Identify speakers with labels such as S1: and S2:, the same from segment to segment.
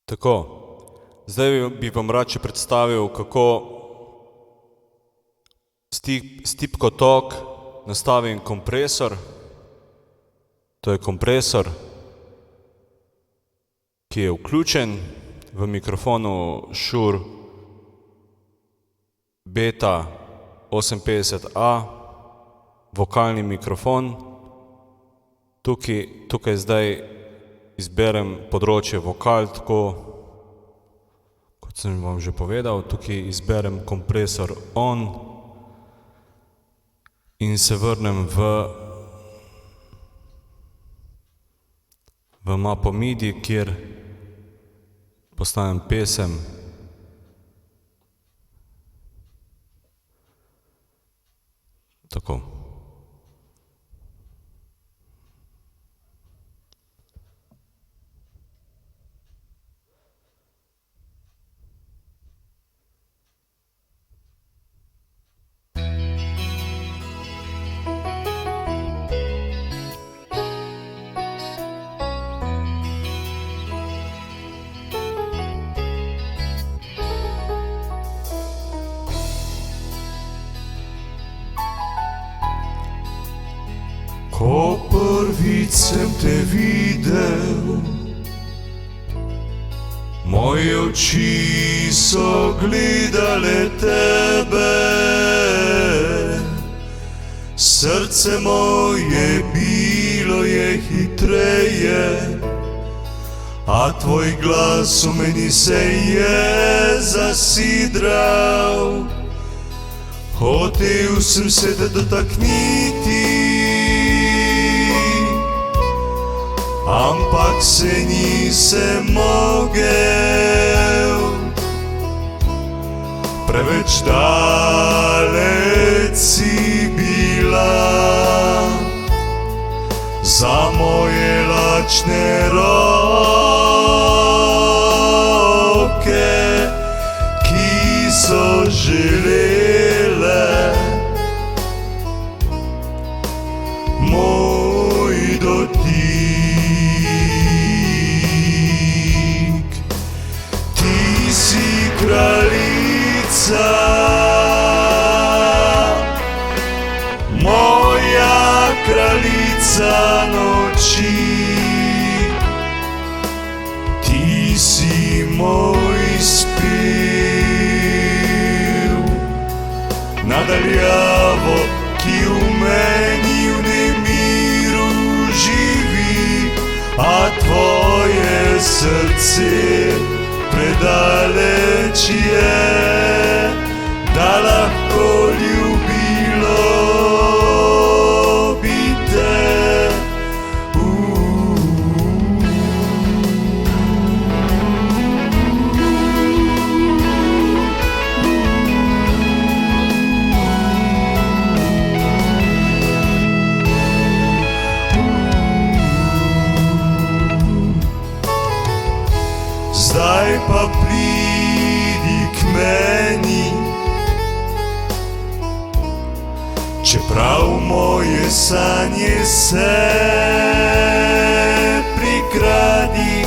S1: Tako, zdaj bi vam rače predstavil, kako s tipko Talk nastavim kompresor. To je kompresor, ki je vključen v mikrofonu Shure Beta 58A, vokalni mikrofon. Tukaj zdaj izberem področje vokal, tako kot sem vam že povedal. Tukaj izberem kompresor on in se vrnem v mapo MIDI, kjer postavim pesem. Tako.
S2: Ko prvič sem te videl, moje oči so gledale tebe, srce moje bilo je hitreje, a tvoj glas v meni se je zasidral. Hotel sem se te dotakniti, ampak se nisem mogel, preveč daleč si bila za moje lačne roke, ki so želele moj dotik. Ti si kraljica, moja kraljica noči. Ti si moj spev nadaljavo, ki v meni v nemiru živi, a tvoje srce predaleč je, da lahko ljubilo bi te. Zdaj pa pridi k meni, čeprav moje sanje se prikradi,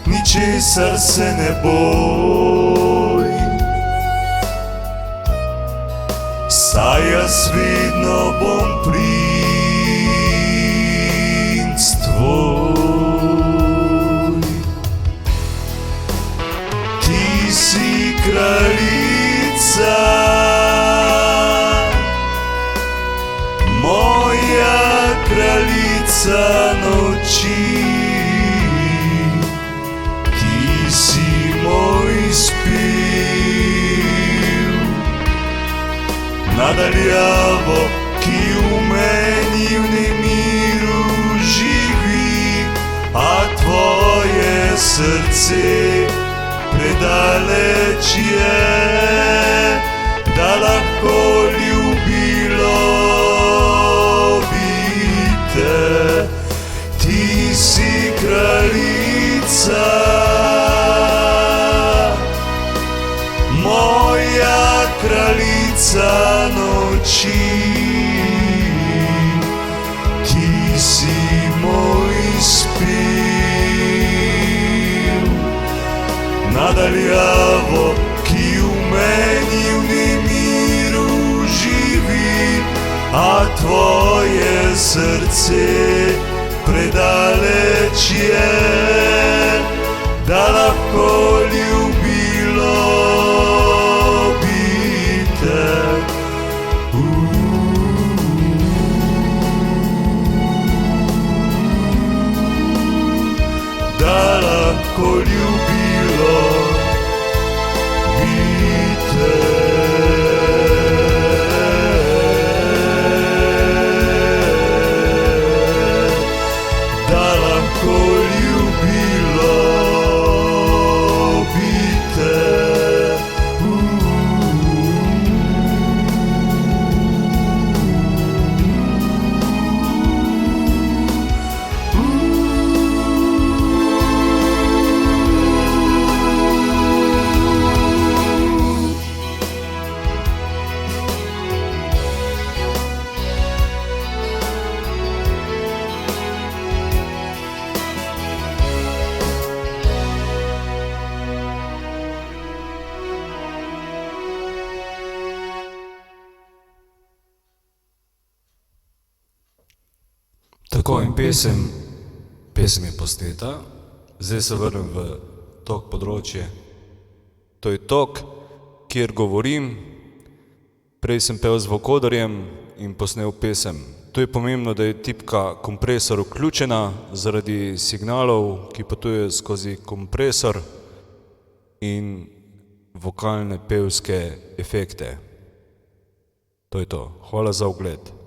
S2: ničesar se ne boj, saj jaz vedno bom princ tvoj. Ti si kraljica, moja kraljica noči. Ti si moj spev nadaljavo, ki v meni v nemiru živi, a tvoje srce predaleč je, da lahko ljubilo bi te. Ti si kraljica, moja kraljica noči. Ti si moj spev daljavo, ki v meni v nemiru živi, a tvoje srce predaleč je, da lahko ljubilo bi te. Da lahko ljubilo bi te. Da lahko ljubilo bi te.
S1: Tako in pesem je posneta, zdaj se vrnem v tok področje. To je tok, kjer govorim, prej sem pel z vokoderjem in posnel pesem. Tu je pomembno, da je tipka kompresor vključena zaradi signalov, ki potujejo skozi kompresor in vokalne pevske efekte. To je to. Hvala za ogled.